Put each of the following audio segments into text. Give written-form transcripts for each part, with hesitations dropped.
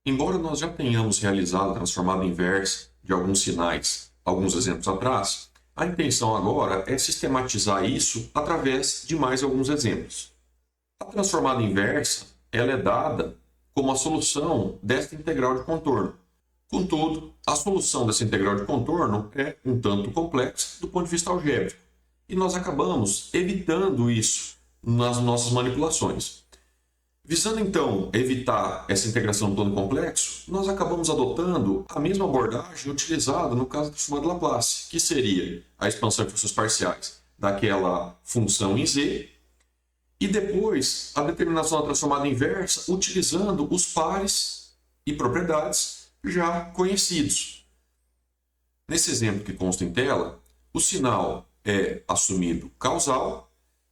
Embora nós já tenhamos realizado a transformada inversa de alguns sinais, alguns exemplos atrás, a intenção agora é sistematizar isso através de mais alguns exemplos. A transformada inversa ela é dada como a solução desta integral de contorno. Contudo, a solução dessa integral de contorno é um tanto complexa do ponto de vista algébrico, e nós acabamos evitando isso nas nossas manipulações. Visando então evitar essa integração do plano complexo, nós acabamos adotando a mesma abordagem utilizada no caso da transformada de Laplace, que seria a expansão de funções parciais daquela função em z, e depois a determinação da transformada inversa utilizando os pares e propriedades já conhecidos. Nesse exemplo que consta em tela, o sinal é assumido causal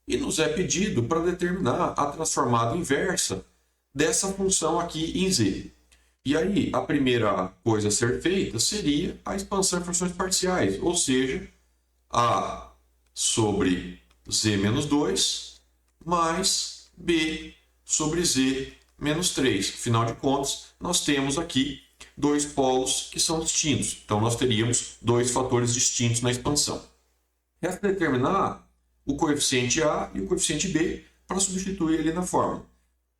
e nos é pedido para determinar a transformada inversa dessa função aqui em z. E aí, a primeira coisa a ser feita seria a expansão de funções parciais, ou seja, a sobre z menos 2 mais b sobre z menos 3. Afinal de contas, nós temos aqui dois polos que são distintos. Então, nós teríamos dois fatores distintos na expansão. Resta determinar o coeficiente A e o coeficiente B para substituir ele na fórmula.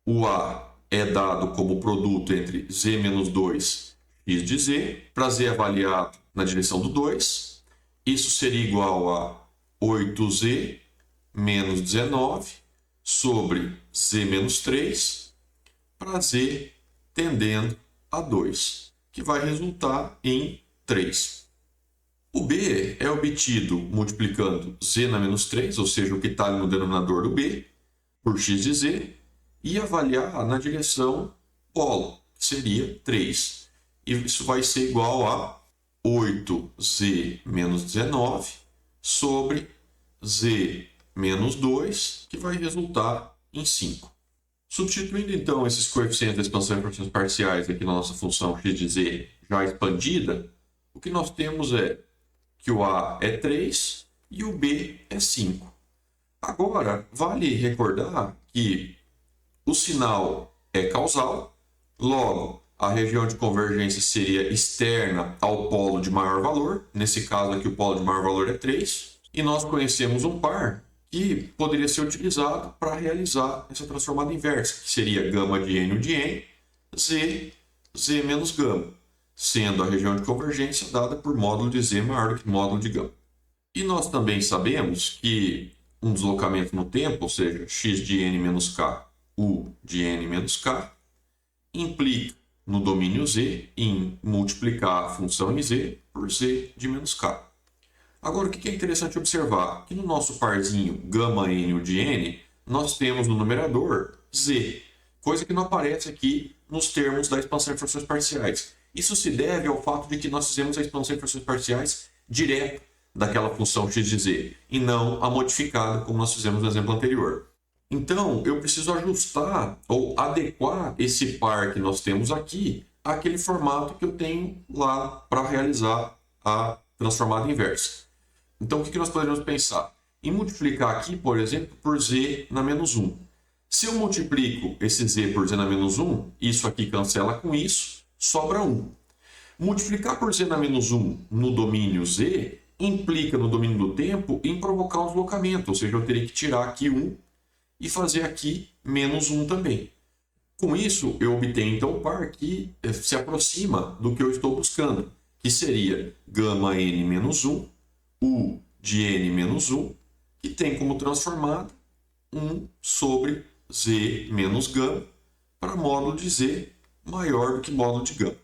O A é dado como produto entre z menos 2 x de z, para z avaliado na direção do 2. Isso seria igual a 8z menos 19 sobre z menos 3 para z tendendo a 2, que vai resultar em 3. O b é obtido multiplicando z na menos 3, ou seja, o que está no denominador do b, por x de z, e avaliar na direção polo, que seria 3. E isso vai ser igual a 8z menos 19 sobre z menos 2, que vai resultar em 5. Substituindo então esses coeficientes da expansão em frações parciais aqui na nossa função x de z já expandida, o que nós temos é que o A é 3 e o B é 5. Agora, vale recordar que o sinal é causal, logo, a região de convergência seria externa ao polo de maior valor, nesse caso aqui o polo de maior valor é 3, e nós conhecemos um par que poderia ser utilizado para realizar essa transformada inversa, que seria gama de n de n, z menos gama, sendo a região de convergência dada por módulo de z maior do que módulo de gama. E nós também sabemos que um deslocamento no tempo, ou seja, x de n menos k, u de n menos k, implica no domínio z em multiplicar a função em z por z de menos k. Agora, o que é interessante observar? Que no nosso parzinho gama n de n, nós temos no numerador z, coisa que não aparece aqui nos termos da expansão de frações parciais. Isso se deve ao fato de que nós fizemos a expansão de frações parciais direto daquela função x de z, e não a modificada como nós fizemos no exemplo anterior. Então, eu preciso ajustar ou adequar esse par que nós temos aqui àquele formato que eu tenho lá para realizar a transformada inversa. Então, o que nós poderíamos pensar? Em multiplicar aqui, por exemplo, por z na menos 1. Se eu multiplico esse z por z na menos 1, isso aqui cancela com isso, sobra 1. Multiplicar por z na menos 1 no domínio z implica no domínio do tempo em provocar um deslocamento, ou seja, eu teria que tirar aqui 1 e fazer aqui menos 1 também. Com isso, eu obtenho então um par que se aproxima do que eu estou buscando, que seria gama n menos 1, u de n menos 1, que tem como transformada 1 sobre z menos gama para módulo de z maior do que módulo de gama.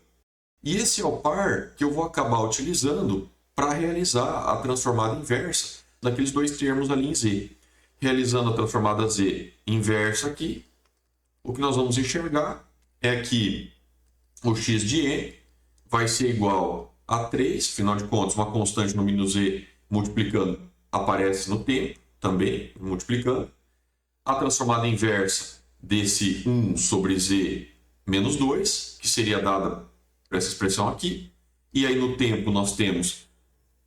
E esse é o par que eu vou acabar utilizando para realizar a transformada inversa daqueles dois termos ali em z. Realizando a transformada z inversa aqui, o que nós vamos enxergar é que o x de n vai ser igual a 3, afinal de contas, uma constante no domínio z multiplicando aparece no tempo, também multiplicando. A transformada inversa desse 1 sobre z menos 2, que seria dada por essa expressão aqui. E aí no tempo nós temos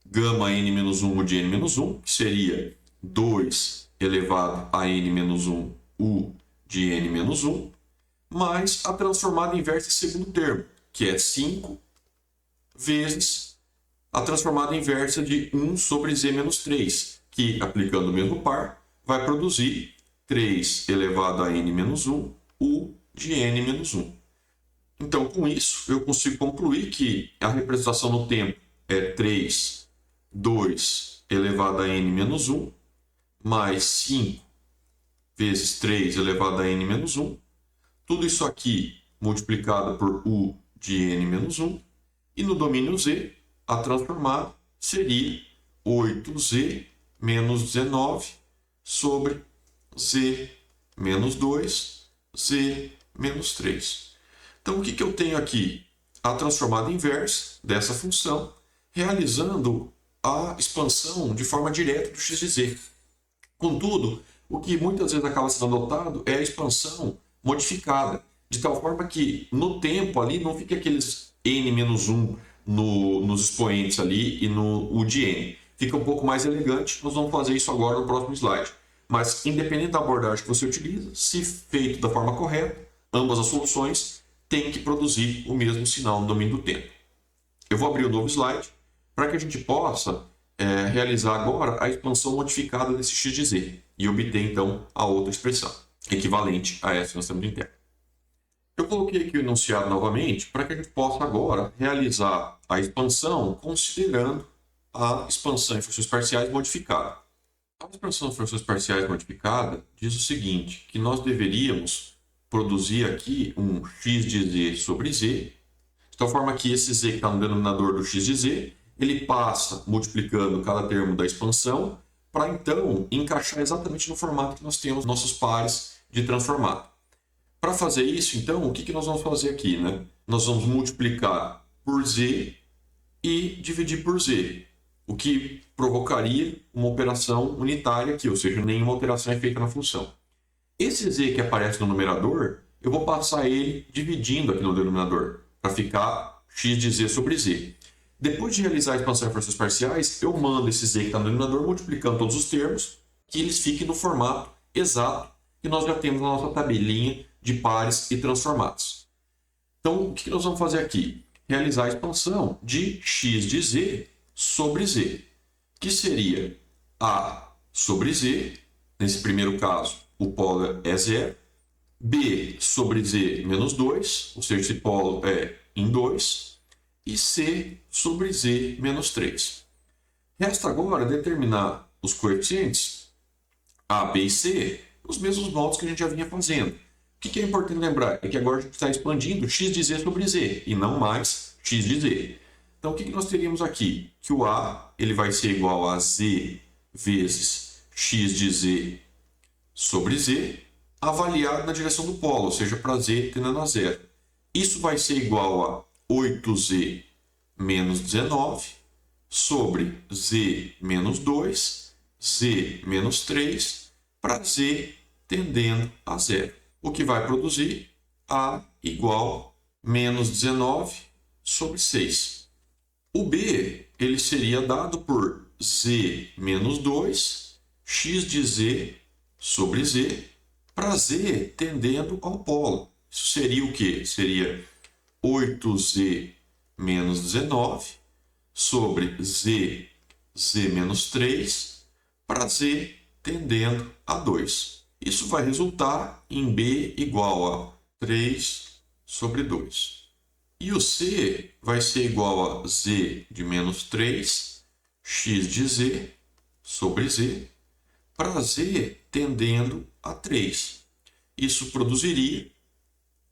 gama n menos 1 de n menos 1, que seria 2 elevado a n menos 1 u de n menos 1, mais a transformada inversa em segundo termo, que é 5 vezes a transformada inversa de 1 sobre z menos 3, que, aplicando o mesmo par, vai produzir 3 elevado a n menos 1, u de n menos 1. Então, com isso, eu consigo concluir que a representação no tempo é 3, 2 elevado a n menos 1, mais 5 vezes 3 elevado a n menos 1. Tudo isso aqui multiplicado por u de n menos 1. E no domínio z, a transformada seria 8z menos 19 sobre z menos 2, z menos 3. Então, o que eu tenho aqui? A transformada inversa dessa função, realizando a expansão de forma direta do x de z. Contudo, o que muitas vezes acaba sendo adotado é a expansão modificada, de tal forma que no tempo ali não fica aqueles n-1 nos expoentes ali e no u de n. Fica um pouco mais elegante, nós vamos fazer isso agora no próximo slide. Mas, independente da abordagem que você utiliza, se feito da forma correta, ambas as soluções têm que produzir o mesmo sinal no domínio do tempo. Eu vou abrir um novo slide para que a gente possa realizar agora a expansão modificada desse x de z e obter, então, a outra expressão, equivalente a essa que nós temos interna. Eu coloquei aqui o enunciado novamente para que a gente possa agora realizar a expansão considerando a expansão em frações parciais modificada. A expansão em frações parciais modificada diz o seguinte, que nós deveríamos produzir aqui um x de z sobre z, de tal forma que esse z que está no denominador do x de z, ele passa multiplicando cada termo da expansão para então encaixar exatamente no formato que nós temos nossos pares de transformado. Para fazer isso, então, o que nós vamos fazer aqui? Né? Nós vamos multiplicar por z e dividir por z, o que provocaria uma operação unitária aqui, ou seja, nenhuma alteração é feita na função. Esse z que aparece no numerador, eu vou passar ele dividindo aqui no denominador, para ficar x de z sobre z. Depois de realizar a expansão em frações parciais, eu mando esse z que está no denominador multiplicando todos os termos, que eles fiquem no formato exato que nós já temos na nossa tabelinha de pares e transformados. Então, o que nós vamos fazer aqui? Realizar a expansão de x de z sobre z, que seria a sobre z, nesse primeiro caso, o polo é 0, b sobre z menos 2, ou seja, esse polo é em 2, e c sobre z menos 3. Resta agora determinar os coeficientes a, b e c, os mesmos modos que a gente já vinha fazendo. O que é importante lembrar? É que agora a gente está expandindo x de z sobre z, e não mais x de z. Então, o que nós teríamos aqui? Que o a ele vai ser igual a z vezes x de z sobre z, avaliado na direção do polo, ou seja, para z tendendo a 0. Isso vai ser igual a 8z menos 19 sobre z menos 2, z menos 3, para z tendendo a 0. O que vai produzir a igual a menos 19 sobre 6. O b ele seria dado por z menos 2, x de z sobre z, para z tendendo ao polo. Isso seria o quê? Seria 8z menos 19 sobre z menos 3, para z tendendo a 2. Isso vai resultar em b igual a 3 sobre 2. E o c vai ser igual a z de menos 3, x de z sobre z, para z tendendo a 3. Isso produziria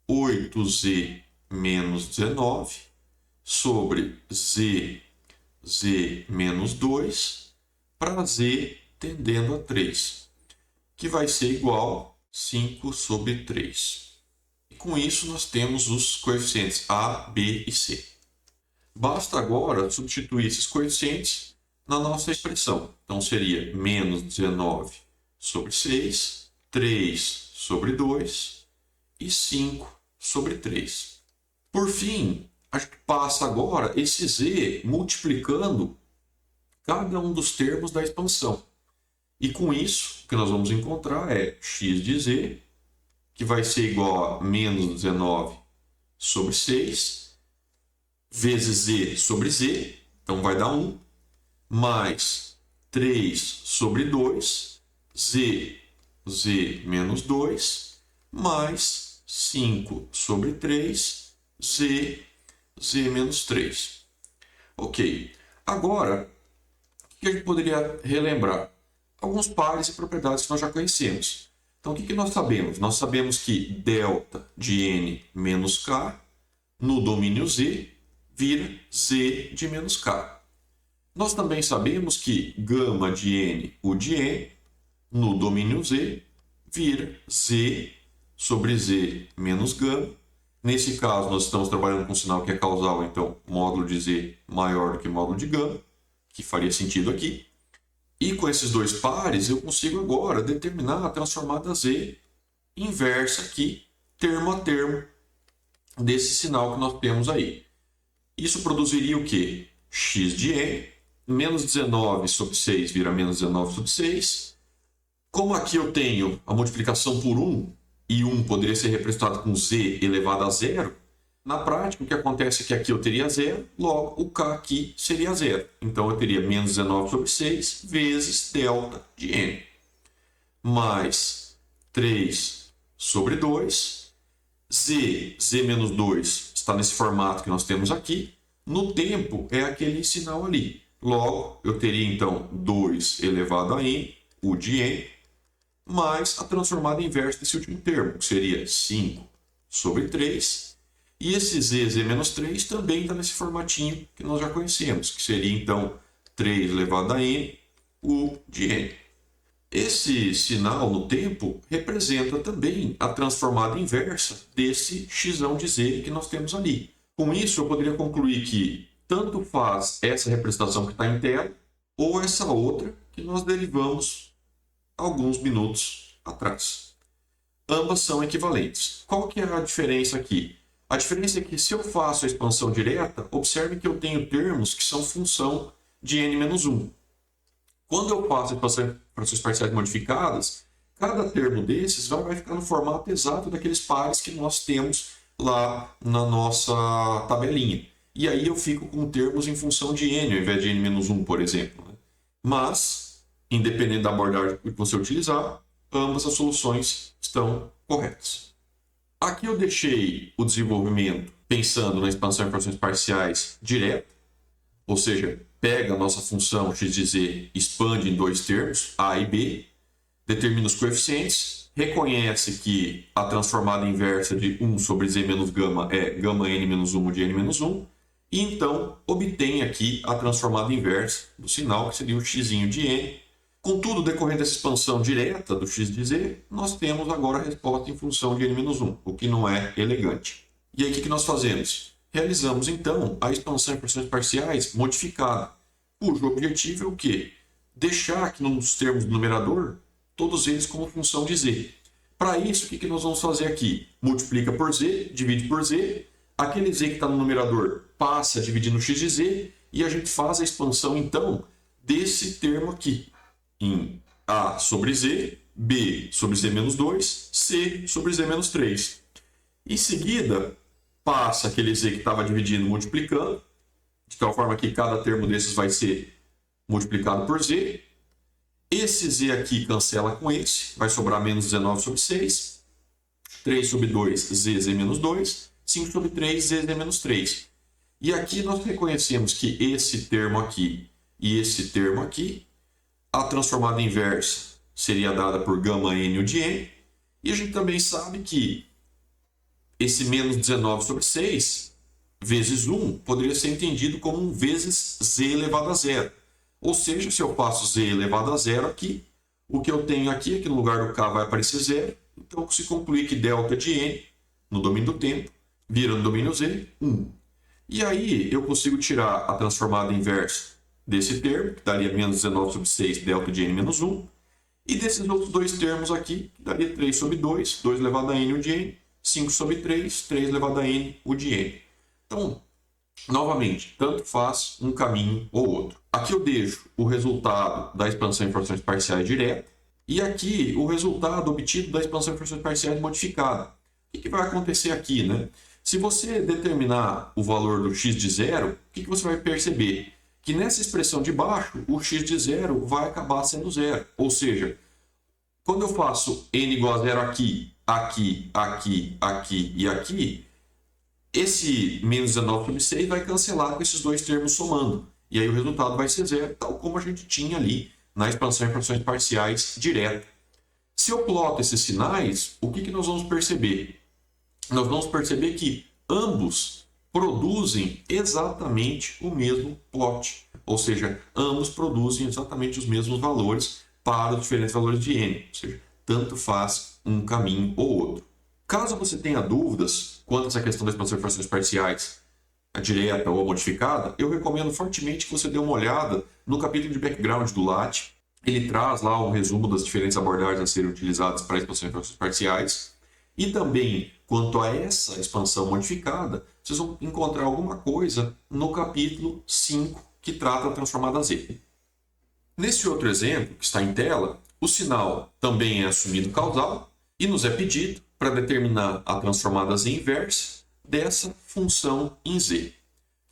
8z menos 19 sobre z menos 2, para z tendendo a 3, que vai ser igual a 5 sobre 3. E com isso nós temos os coeficientes a, b e c. Basta agora substituir esses coeficientes na nossa expressão. Então seria menos 19 sobre 6, 3 sobre 2 e 5 sobre 3. Por fim, a gente passa agora esse z multiplicando cada um dos termos da expansão. E com isso, o que nós vamos encontrar é x de z, que vai ser igual a menos 19 sobre 6, vezes z sobre z, então vai dar 1, mais 3 sobre 2, z menos 2, mais 5 sobre 3, z menos 3. Ok. Agora, o que a gente poderia relembrar? Alguns pares e propriedades que nós já conhecemos. Então, o que nós sabemos? Nós sabemos que delta de n menos k no domínio z vira z de menos k. Nós também sabemos que gama de n, o de n, no domínio z, vira z sobre z menos gama. Nesse caso, nós estamos trabalhando com um sinal que é causal, então módulo de z maior do que módulo de gama, que faria sentido aqui. E com esses dois pares, eu consigo agora determinar a transformada z inversa aqui, termo a termo, desse sinal que nós temos aí. Isso produziria o quê? X de n, menos 19 sobre 6 vira menos 19 sobre 6. Como aqui eu tenho a multiplicação por 1, e 1 poderia ser representado com z elevado a zero, na prática o que acontece é que aqui eu teria zero, logo o k aqui seria zero. Então eu teria menos 19 sobre 6 vezes delta de n, mais 3 sobre 2, z menos 2 está nesse formato que nós temos aqui, no tempo é aquele sinal ali. Logo, eu teria então 2 elevado a n, o de n, mais a transformada inversa desse último termo, que seria 5 sobre 3. E esse z menos 3 também está nesse formatinho que nós já conhecemos, que seria então 3 elevado a n, u de n. Esse sinal no tempo representa também a transformada inversa desse x de z que nós temos ali. Com isso, eu poderia concluir que tanto faz essa representação que está em tela, ou essa outra que nós derivamos alguns minutos atrás. Ambas são equivalentes. Qual que é a diferença aqui? A diferença é que se eu faço a expansão direta, observe que eu tenho termos que são função de n-1. Quando eu faço expansões parciais modificadas, cada termo desses vai ficar no formato exato daqueles pares que nós temos lá na nossa tabelinha. E aí eu fico com termos em função de n, ao invés de n-1, por exemplo. Mas, independente da abordagem que você utilizar, ambas as soluções estão corretas. Aqui eu deixei o desenvolvimento pensando na expansão em frações parciais direta, ou seja, pega a nossa função x de z, expande em dois termos, a e b, determina os coeficientes, reconhece que a transformada inversa de 1 sobre z menos gama é gama n menos 1 de n menos 1, e então obtém aqui a transformada inversa do sinal, que seria o x de n. Contudo, decorrendo dessa expansão direta do x de z, nós temos agora a resposta em função de n menos 1, o que não é elegante. E aí o que nós fazemos? Realizamos então a expansão em frações parciais modificada, cujo objetivo é o quê? Deixar aqui nos termos do numerador todos eles como função de z. Para isso, o que nós vamos fazer aqui? Multiplica por z, divide por z, aquele z que está no numerador passa a dividir no x de z, e a gente faz a expansão então desse termo aqui, em a sobre z, b sobre z menos 2, c sobre z menos 3. Em seguida, passa aquele z que estava dividindo multiplicando, de tal forma que cada termo desses vai ser multiplicado por z. Esse z aqui cancela com esse, vai sobrar menos 19 sobre 6, 3 sobre 2, z menos 2, 5 sobre 3, z menos 3. E aqui nós reconhecemos que esse termo aqui e esse termo aqui, a transformada inversa seria dada por gama n de n, e a gente também sabe que esse menos 19 sobre 6 vezes 1 poderia ser entendido como um vezes z elevado a zero. Ou seja, se eu faço z elevado a zero aqui, o que eu tenho aqui é que no lugar do k vai aparecer zero, então se concluir que delta de n, no domínio do tempo, vira no domínio z, 1. E aí eu consigo tirar a transformada inversa desse termo, que daria menos 19 sobre 6, delta de n menos 1, e desses outros dois termos aqui, que daria 3 sobre 2, 2 elevado a n, o de n, 5 sobre 3, 3 elevado a n, o de n. Então, novamente, tanto faz um caminho ou outro. Aqui eu deixo o resultado da expansão em frações parciais direta, E aqui o resultado obtido da expansão em frações parciais modificada. O que vai acontecer aqui, né? Se você determinar o valor do x de zero, o que você vai perceber? Que nessa expressão de baixo, o x de zero vai acabar sendo zero. Ou seja, quando eu faço n igual a zero aqui, aqui, aqui, aqui e aqui, esse menos 19 sobre 6 vai cancelar com esses dois termos somando. E aí o resultado vai ser zero, tal como a gente tinha ali na expansão em frações parciais direta. Se eu ploto esses sinais, o que nós vamos perceber? Nós vamos perceber que ambos produzem exatamente o mesmo plot. Ou seja, ambos produzem exatamente os mesmos valores para os diferentes valores de n. Ou seja, tanto faz um caminho ou outro. Caso você tenha dúvidas quanto a essa questão da expansão em frações parciais, a direta ou a modificada, eu recomendo fortemente que você dê uma olhada no capítulo de background do LAT. Ele traz lá um resumo das diferentes abordagens a serem utilizadas para a expansão em frações parciais. E também, quanto a essa expansão modificada, vocês vão encontrar alguma coisa no capítulo 5, que trata a transformada Z. Nesse outro exemplo, que está em tela, o sinal também é assumido causal e nos é pedido para determinar a transformada Z inversa dessa função em Z.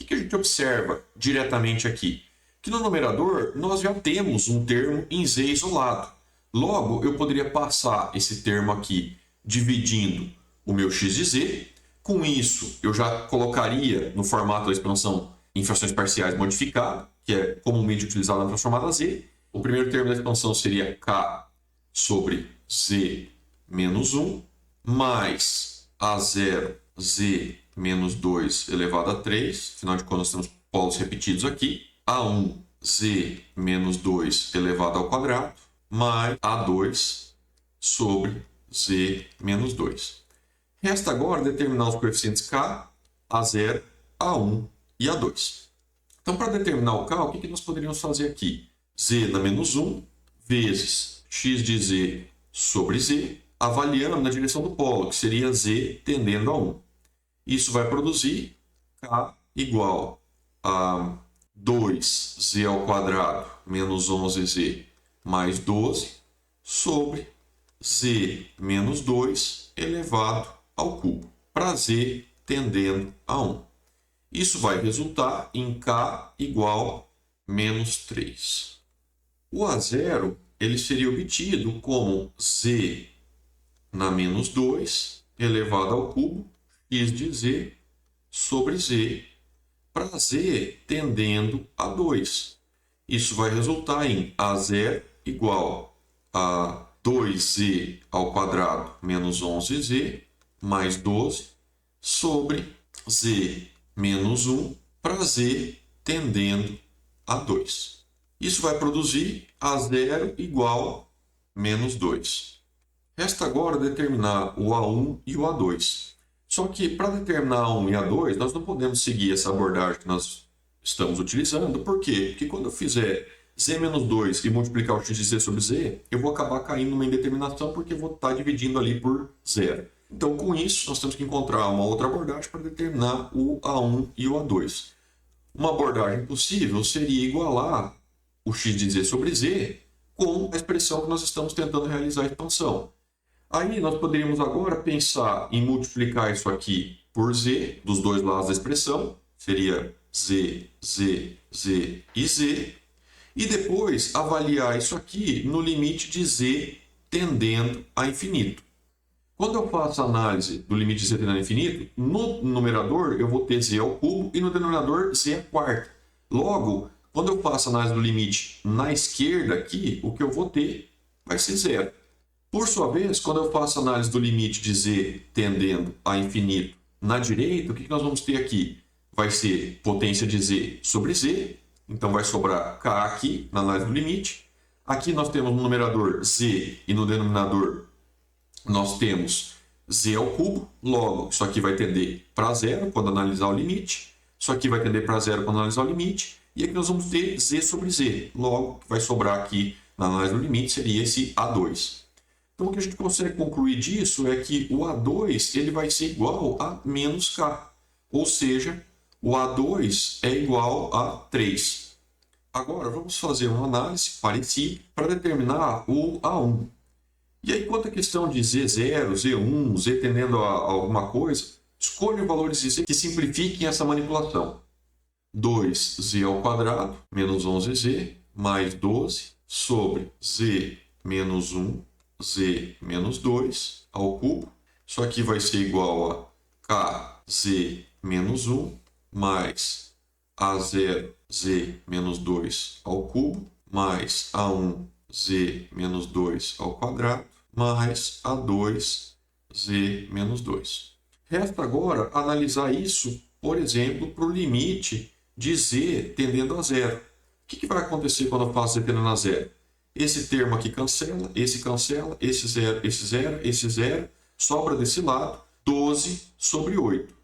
O que a gente observa diretamente aqui? Que no numerador nós já temos um termo em Z isolado. Logo, eu poderia passar esse termo aqui dividindo o meu x de z. Com isso, eu já colocaria no formato da expansão em frações parciais modificado, que é comumente utilizado na transformada z. O primeiro termo da expansão seria k sobre z menos 1, mais a0 z menos 2 elevado a 3. Afinal de contas, nós temos polos repetidos aqui. A1 z menos 2 elevado ao quadrado, mais a2 sobre z menos 2. Resta agora determinar os coeficientes k, a0, a1 e a2. Então, para determinar o k, o que nós poderíamos fazer aqui? Z na menos 1 vezes x de z sobre z, avaliando na direção do polo, que seria z tendendo a 1. Isso vai produzir k igual a 2z ao quadrado menos 11z mais 12 sobre z menos 2 elevado ao cubo, para z tendendo a 1. Isso vai resultar em k igual a menos 3. O a0 ele seria obtido como z na menos 2 elevado ao cubo, x de z sobre z, para z tendendo a 2. Isso vai resultar em a0 igual a 2z ao quadrado menos 11z mais 12 sobre z menos 1 para z tendendo a 2. Isso vai produzir a0 igual a menos 2. Resta agora determinar o a1 e o a2. Só que para determinar a1 e a2, nós não podemos seguir essa abordagem que nós estamos utilizando. Por quê? Porque quando eu fizer z menos 2 e multiplicar o x de z sobre z, eu vou acabar caindo numa indeterminação porque eu vou estar dividindo ali por zero. Então, com isso, nós temos que encontrar uma outra abordagem para determinar o a1 e o a2. Uma abordagem possível seria igualar o x de z sobre z com a expressão que nós estamos tentando realizar a expansão. Aí nós poderíamos agora pensar em multiplicar isso aqui por z dos dois lados da expressão, seria z, z, z e z, e depois avaliar isso aqui no limite de z tendendo a infinito. Quando eu faço a análise do limite de z tendendo a infinito, no numerador eu vou ter z ao cubo e no denominador z à quarta. Logo, quando eu faço a análise do limite na esquerda aqui, o que eu vou ter vai ser zero. Por sua vez, quando eu faço a análise do limite de z tendendo a infinito na direita, o que nós vamos ter aqui? Vai ser potência de z sobre z, então vai sobrar k aqui na análise do limite. Aqui nós temos no numerador z e no denominador nós temos z ao cubo, logo isso aqui vai tender para zero quando analisar o limite, isso aqui vai tender para zero quando analisar o limite, e aqui nós vamos ter z sobre z, logo o que vai sobrar aqui na análise do limite seria esse a2. Então o que a gente consegue concluir disso é que o a2 ele vai ser igual a menos k, ou seja, o a2 é igual a 3. Agora vamos fazer uma análise parecida para determinar o A1. E aí, quanto à questão de Z0, Z1, Z tendendo a alguma coisa, escolha valores de Z que simplifiquem essa manipulação. 2z ao quadrado menos 11z mais 12 sobre z menos 1, z menos 2 ao cubo. Isso aqui vai ser igual a kz menos 1 mais a0 z menos 2 ao cubo mais a1 z menos 2 ao quadrado mais a2 z menos 2. Resta agora analisar isso, por exemplo, para o limite de z tendendo a zero. O que vai acontecer quando eu faço z tendendo a zero? Esse termo aqui cancela, esse zero, esse zero, sobra desse lado 12 sobre 8.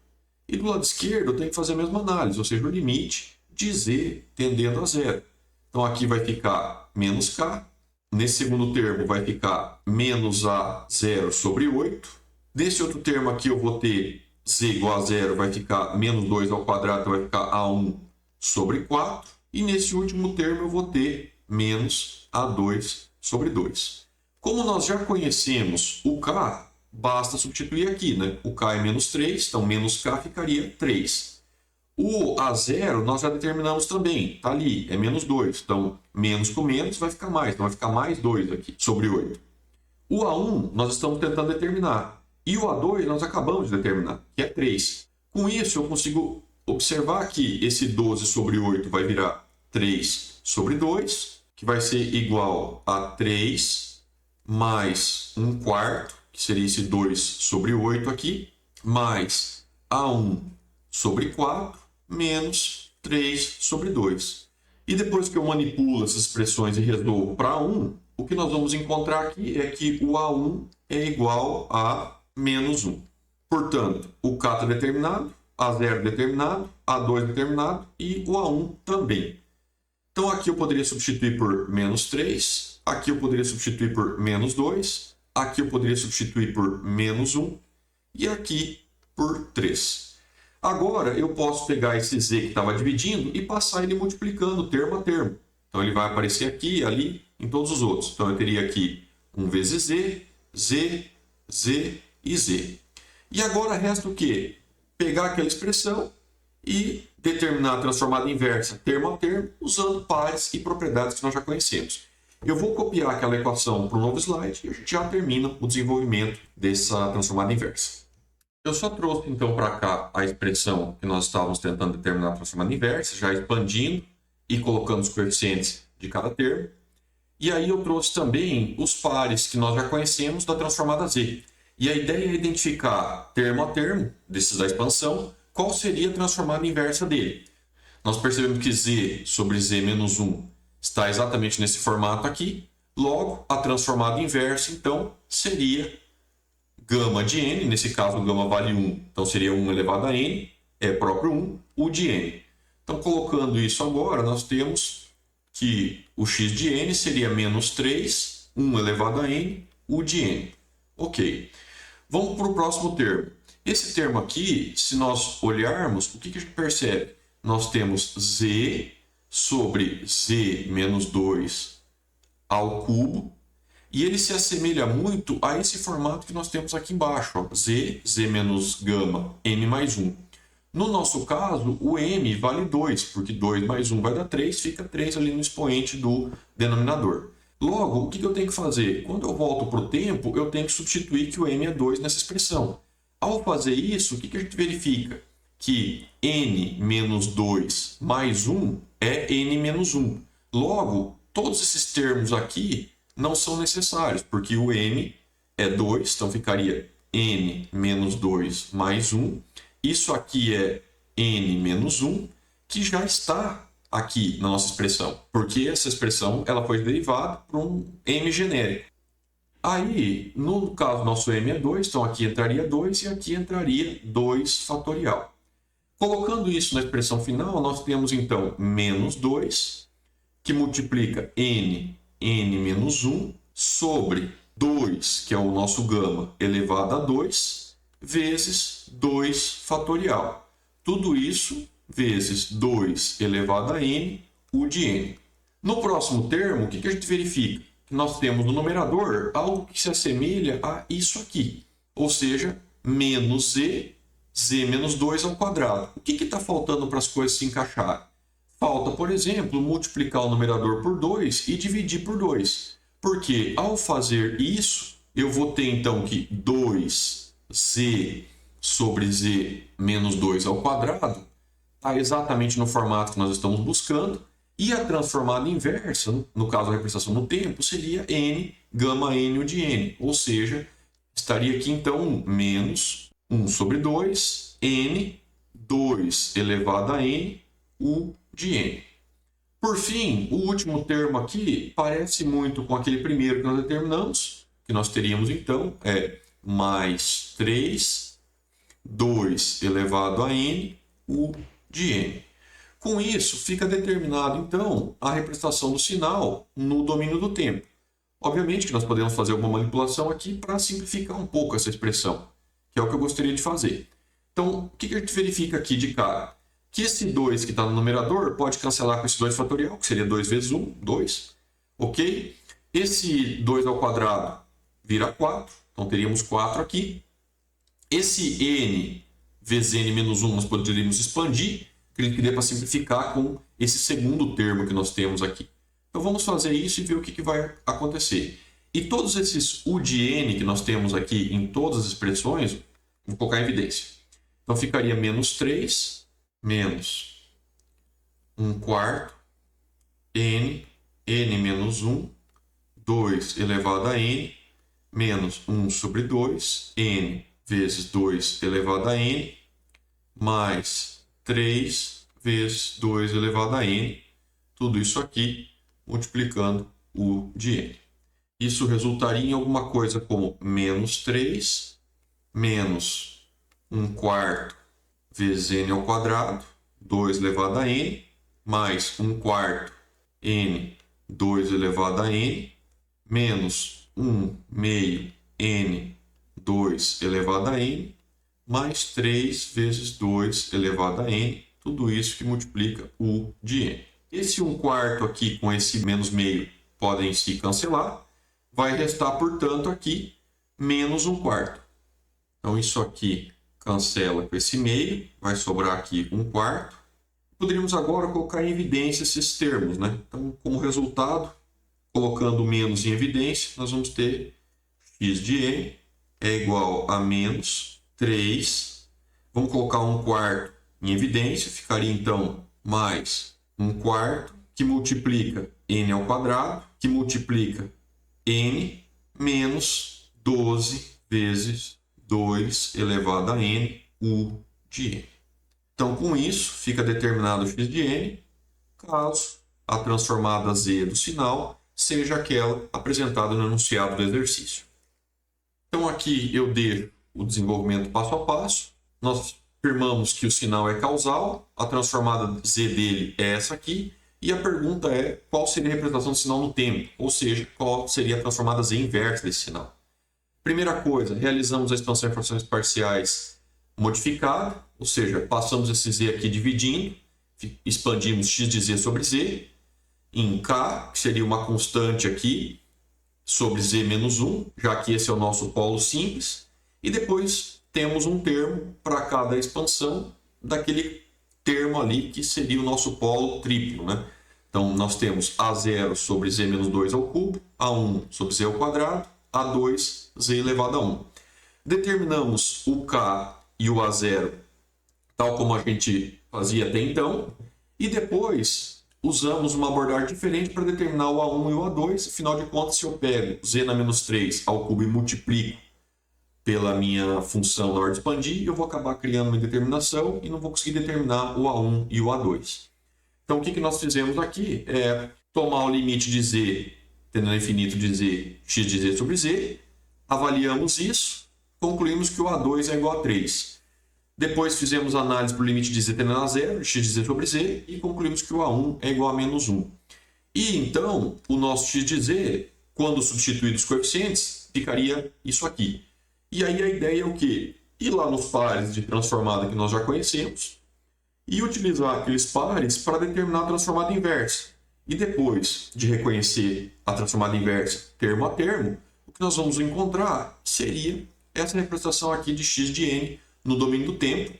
E do lado esquerdo eu tenho que fazer a mesma análise, ou seja, o limite de z tendendo a zero. Então aqui vai ficar menos k, nesse segundo termo vai ficar menos a0 sobre 8. Nesse outro termo aqui eu vou ter z igual a zero, vai ficar menos 2 ao quadrado, então vai ficar a1 sobre 4. E nesse último termo eu vou ter menos a2 sobre 2. Como nós já conhecemos o k, basta substituir aqui, né? O k é menos 3, então menos k ficaria 3. O a0 nós já determinamos também, está ali, é menos 2. Então, menos com menos vai ficar mais, então vai ficar mais 2 aqui, sobre 8. O a1 nós estamos tentando determinar. E o a2 nós acabamos de determinar, que é 3. Com isso, eu consigo observar que esse 12 sobre 8 vai virar 3 sobre 2, que vai ser igual a 3 mais 1/4, que seria esse 2 sobre 8 aqui, mais a1 sobre 4, menos 3 sobre 2. E depois que eu manipulo essas expressões e resolvo para A1, o que nós vamos encontrar aqui é que o A1 é igual a menos 1. Portanto, o K está determinado, A0 determinado, A2 determinado e o A1 também. Então aqui eu poderia substituir por menos 3, aqui eu poderia substituir por menos 2, aqui eu poderia substituir por menos 1 e aqui por 3. Agora eu posso pegar esse z que estava dividindo e passar ele multiplicando termo a termo. Então ele vai aparecer aqui, ali, em todos os outros. Então eu teria aqui 1 vezes z, z, z e z. E agora resta o quê? Pegar aquela expressão e determinar a transformada inversa termo a termo, usando pares e propriedades que nós já conhecemos. Eu vou copiar aquela equação para o novo slide e a gente já termina o desenvolvimento dessa transformada inversa. Eu só trouxe então para cá a expressão que nós estávamos tentando determinar a transformada inversa, já expandindo e colocando os coeficientes de cada termo. E aí eu trouxe também os pares que nós já conhecemos da transformada z. E a ideia é identificar termo a termo, desses da expansão, qual seria a transformada inversa dele. Nós percebemos que z sobre z menos 1 está exatamente nesse formato aqui. Logo, a transformada inversa, então, seria gama de n. Nesse caso, o gama vale 1, então seria 1 elevado a n, é próprio 1, o de n. Então, colocando isso agora, nós temos que o x de n seria menos 3, 1 elevado a n, o de n. Ok. Vamos para o próximo termo. Esse termo aqui, se nós olharmos, o que a gente percebe? Nós temos z sobre z menos 2 ao cubo, e ele se assemelha muito a esse formato que nós temos aqui embaixo, ó, z menos gama, m mais 1. No nosso caso, o m vale 2, porque 2 mais 1 vai dar 3, fica 3 ali no expoente do denominador. Logo, o que eu tenho que fazer? Quando eu volto para o tempo, eu tenho que substituir que o m é 2 nessa expressão. Ao fazer isso, o que a gente verifica? Que n menos 2 mais 1 é n menos 1. Logo, todos esses termos aqui não são necessários, porque o m é 2, então ficaria n menos 2 mais 1. Isso aqui é n menos 1, que já está aqui na nossa expressão, porque essa expressão ela foi derivada por um m genérico. Aí, no caso, nosso m é 2, então aqui entraria 2 e aqui entraria 2 fatorial. Colocando isso na expressão final, nós temos então menos 2, que multiplica n menos 1, sobre 2, que é o nosso gama, elevado a 2, vezes 2 fatorial. Tudo isso vezes 2 elevado a n, o de n. No próximo termo, o que a gente verifica? Nós temos no numerador algo que se assemelha a isso aqui, ou seja, menos z, z menos 2 ao quadrado. O que está faltando para as coisas se encaixarem? Falta, por exemplo, multiplicar o numerador por 2 e dividir por 2. Porque ao fazer isso, eu vou ter então que 2z sobre z menos 2 ao quadrado está exatamente no formato que nós estamos buscando. E a transformada inversa, no caso a representação no tempo, seria n gama n u de n. Ou seja, estaria aqui então menos 1 sobre 2 n 2 elevado a n u de n. Por fim, o último termo aqui parece muito com aquele primeiro que nós determinamos, que nós teríamos então é mais 3, 2 elevado a n, u de n. Com isso, fica determinado então a representação do sinal no domínio do tempo. Obviamente que nós podemos fazer alguma manipulação aqui para simplificar um pouco essa expressão, que é o que eu gostaria de fazer. Então, o que a gente verifica aqui de cara? Que esse 2 que está no numerador pode cancelar com esse 2 fatorial, que seria 2 vezes 1, 2. Ok? Esse 2 ao quadrado vira 4, então teríamos 4 aqui. Esse n vezes n menos 1 nós poderíamos expandir, que dê para simplificar com esse segundo termo que nós temos aqui. Então vamos fazer isso e ver o que vai acontecer. E todos esses u de n que nós temos aqui em todas as expressões, vou colocar em evidência. Então ficaria menos 3 menos 1 quarto, n menos 1, 2 elevado a n, menos 1 sobre 2, n vezes 2 elevado a n, mais 3 vezes 2 elevado a n, tudo isso aqui multiplicando u de n. Isso resultaria em alguma coisa como menos 3 menos 1 quarto vezes n ao quadrado, 2 elevado a n, mais 1 quarto n, 2 elevado a n, menos 1 meio n, 2 elevado a n, mais 3 vezes 2 elevado a n, tudo isso que multiplica u de n. Esse 1 quarto aqui com esse menos meio podem se cancelar, vai restar, portanto, aqui menos 1 quarto. Então, isso aqui cancela com esse meio, vai sobrar aqui 1 quarto. Poderíamos agora colocar em evidência esses termos, né? Então, como resultado, colocando menos em evidência, nós vamos ter x de n é igual a menos 3. Vamos colocar 1 quarto em evidência, ficaria então mais 1 quarto, que multiplica n ao quadrado, que multiplica n menos 12 vezes 2 elevado a n, u de n. Então, com isso, fica determinado o x de n, caso a transformada z do sinal seja aquela apresentada no enunciado do exercício. Então, aqui eu deixo o desenvolvimento passo a passo. Nós afirmamos que o sinal é causal, a transformada z dele é essa aqui, e a pergunta é qual seria a representação do sinal no tempo, ou seja, qual seria a transformada z inversa desse sinal. Primeira coisa, realizamos a expansão em frações parciais modificada, ou seja, passamos esse z aqui dividindo, expandimos x de z sobre z, em k, que seria uma constante aqui, sobre z menos 1, já que esse é o nosso polo simples, e depois temos um termo para cada expansão daquele termo ali que seria o nosso polo triplo, né? Então, nós temos A0 sobre z menos 2 ao cubo, A1 sobre z ao quadrado, A2 z elevado a 1. Determinamos o K e o A0 tal como a gente fazia até então, e depois usamos uma abordagem diferente para determinar o A1 e o A2. Afinal de contas, se eu pego z na menos 3 ao cubo e multiplico pela minha função na hora de expandir, eu vou acabar criando uma indeterminação e não vou conseguir determinar o A1 e o A2. Então, o que nós fizemos aqui é tomar o limite de z, tendo no infinito de z, x de z sobre z, avaliamos isso, concluímos que o A2 é igual a 3. Depois fizemos análise para o limite de z tendendo a zero, x de z sobre z, e concluímos que o A1 é igual a menos 1. E então, o nosso x de z, quando substituído os coeficientes, ficaria isso aqui. E aí a ideia é o quê? Ir lá nos pares de transformada que nós já conhecemos e utilizar aqueles pares para determinar a transformada inversa. E depois de reconhecer a transformada inversa termo a termo, o que nós vamos encontrar seria essa representação aqui de x de n no domínio do tempo,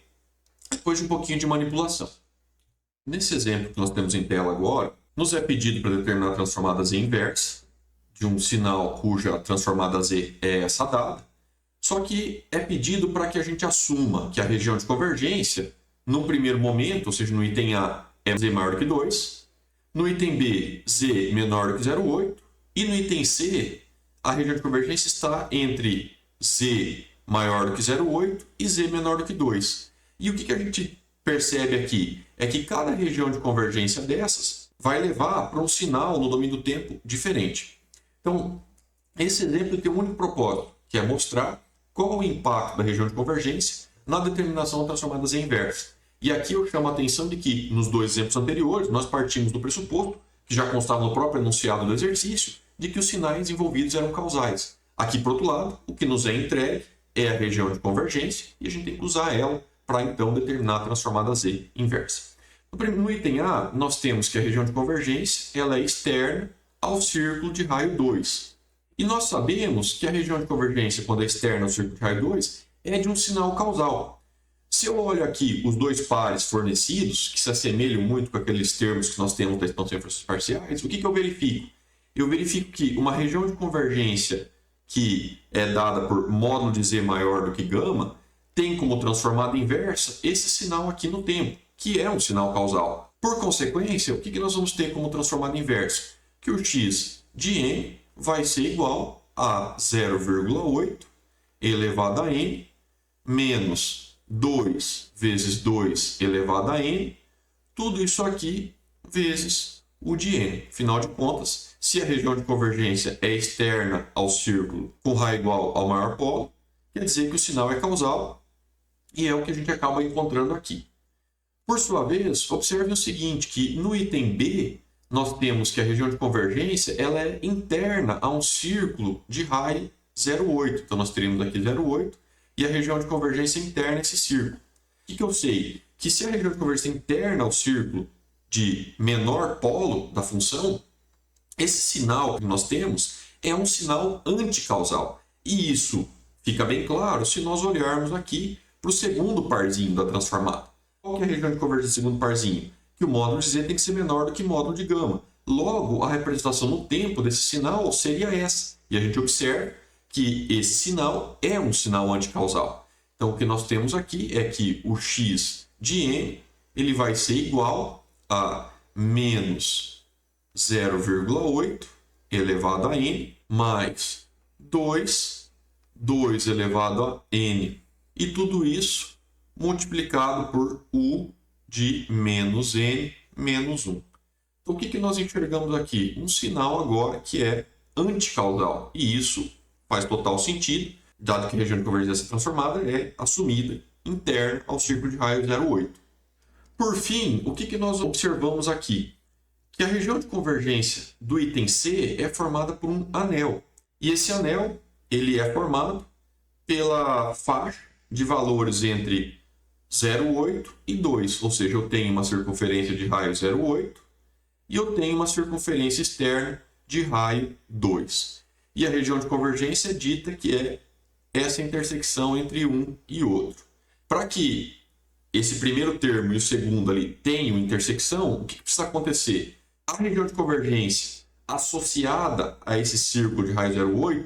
depois de um pouquinho de manipulação. Nesse exemplo que nós temos em tela agora, nos é pedido para determinar a transformada z inversa de um sinal cuja transformada z é essa dada, só que é pedido para que a gente assuma que a região de convergência, no primeiro momento, ou seja, no item A, é z maior do que 2, no item B, z menor do que 0,8, e no item C, a região de convergência está entre z maior do que 0,8 e z menor do que 2. E o que a gente percebe aqui é que cada região de convergência dessas vai levar para um sinal no domínio do tempo diferente. Então, esse exemplo tem um único propósito, que é mostrar qual o impacto da região de convergência na determinação da transformada z inversa. E aqui eu chamo a atenção de que, nos dois exemplos anteriores, nós partimos do pressuposto, que já constava no próprio enunciado do exercício, de que os sinais envolvidos eram causais. Aqui, por outro lado, o que nos é entregue é a região de convergência e a gente tem que usar ela para, então, determinar a transformada z inversa. No item A, nós temos que a região de convergência ela é externa ao círculo de raio 2. E nós sabemos que a região de convergência, quando é externa ao círculo de raio 2, é de um sinal causal. Se eu olho aqui os dois pares fornecidos, que se assemelham muito com aqueles termos que nós temos da expansão em forças parciais, o que eu verifico? Eu verifico que uma região de convergência que é dada por módulo de z maior do que gama, tem como transformada inversa esse sinal aqui no tempo, que é um sinal causal. Por consequência, o que nós vamos ter como transformada inversa? Que o x de n vai ser igual a 0,8 elevado a n menos 2 vezes 2 elevado a n, tudo isso aqui vezes o de n. Afinal de contas, se a região de convergência é externa ao círculo com raio igual ao maior polo, quer dizer que o sinal é causal e é o que a gente acaba encontrando aqui. Por sua vez, observe o seguinte, que no item B, nós temos que a região de convergência ela é interna a um círculo de raio 0,8. Então, nós teríamos aqui 0,8 e a região de convergência interna a esse círculo. O que eu sei? Que se a região de convergência é interna ao círculo de menor polo da função, esse sinal que nós temos é um sinal anticausal. E isso fica bem claro se nós olharmos aqui para o segundo parzinho da transformada. Qual que é a região de convergência do segundo parzinho? Que o módulo de z tem que ser menor do que o módulo de gama. Logo, a representação no tempo desse sinal seria essa. E a gente observa que esse sinal é um sinal anticausal. Então, o que nós temos aqui é que o x de n ele vai ser igual a menos 0,8 elevado a n mais 2 elevado a n. E tudo isso multiplicado por u de menos n menos 1. Então, o que nós enxergamos aqui? Um sinal agora que é anticausal. E isso faz total sentido, dado que a região de convergência transformada é assumida interna ao círculo de raio 0,8. Por fim, o que nós observamos aqui? Que a região de convergência do item C é formada por um anel. E esse anel ele é formado pela faixa de valores entre 0,8 e 2, ou seja, eu tenho uma circunferência de raio 0,8 e eu tenho uma circunferência externa de raio 2. E a região de convergência é dita que é essa intersecção entre um e outro. Para que esse primeiro termo e o segundo ali tenham intersecção, o que precisa acontecer? A região de convergência associada a esse círculo de raio 0,8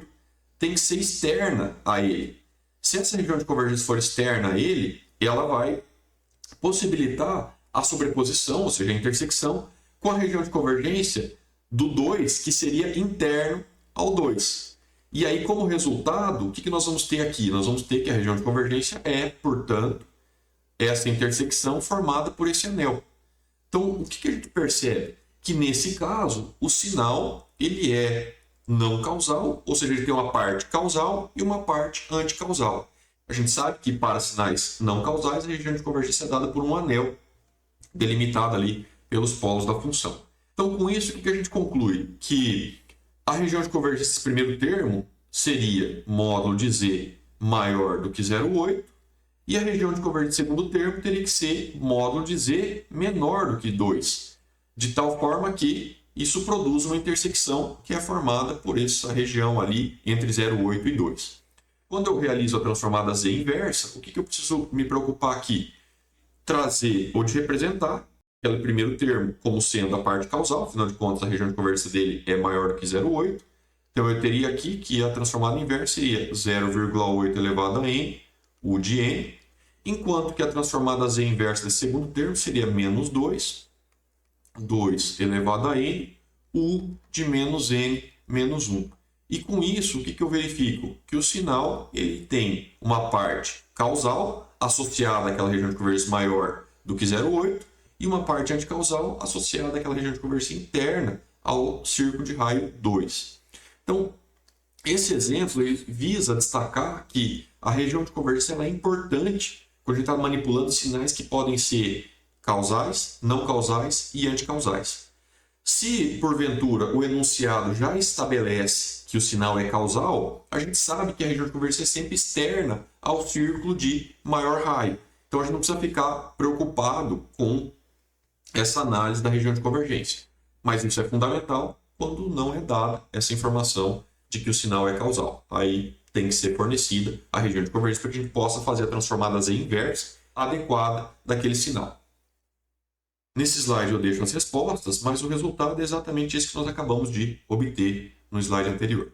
tem que ser externa a ele. Se essa região de convergência for externa a ele, ela vai possibilitar a sobreposição, ou seja, a intersecção, com a região de convergência do 2, que seria interno ao 2. E aí, como resultado, o que nós vamos ter aqui? Nós vamos ter que a região de convergência é, portanto, essa intersecção formada por esse anel. Então, o que a gente percebe? Que nesse caso, o sinal ele é não causal, ou seja, ele tem uma parte causal e uma parte anticausal. A gente sabe que para sinais não causais, a região de convergência é dada por um anel delimitado ali pelos polos da função. Então, com isso, o que a gente conclui? Que a região de convergência desse primeiro termo seria módulo de z maior do que 0,8 e a região de convergência do segundo termo teria que ser módulo de z menor do que 2, de tal forma que isso produz uma intersecção que é formada por essa região ali entre 0,8 e 2. Quando eu realizo a transformada Z inversa, o que eu preciso me preocupar aqui? Trazer ou de representar aquele primeiro termo como sendo a parte causal, afinal de contas a região de convergência dele é maior do que 0,8. Então eu teria aqui que a transformada inversa seria 0,8 elevado a n, U de n, enquanto que a transformada Z inversa desse segundo termo seria menos 2 elevado a n, U de menos n menos 1. E com isso, o que eu verifico? Que o sinal ele tem uma parte causal associada àquela região de convergência maior do que 0,8 e uma parte anticausal associada àquela região de convergência interna ao círculo de raio 2. Então, esse exemplo ele visa destacar que a região de convergência ela é importante quando a gente está manipulando sinais que podem ser causais, não causais e anticausais. Se, porventura, o enunciado já estabelece que o sinal é causal, a gente sabe que a região de convergência é sempre externa ao círculo de maior raio. Então, a gente não precisa ficar preocupado com essa análise da região de convergência. Mas isso é fundamental quando não é dada essa informação de que o sinal é causal. Aí tem que ser fornecida a região de convergência para que a gente possa fazer a transformada Z inversa adequada daquele sinal. Nesse slide eu deixo as respostas, mas o resultado é exatamente esse que nós acabamos de obter no slide anterior.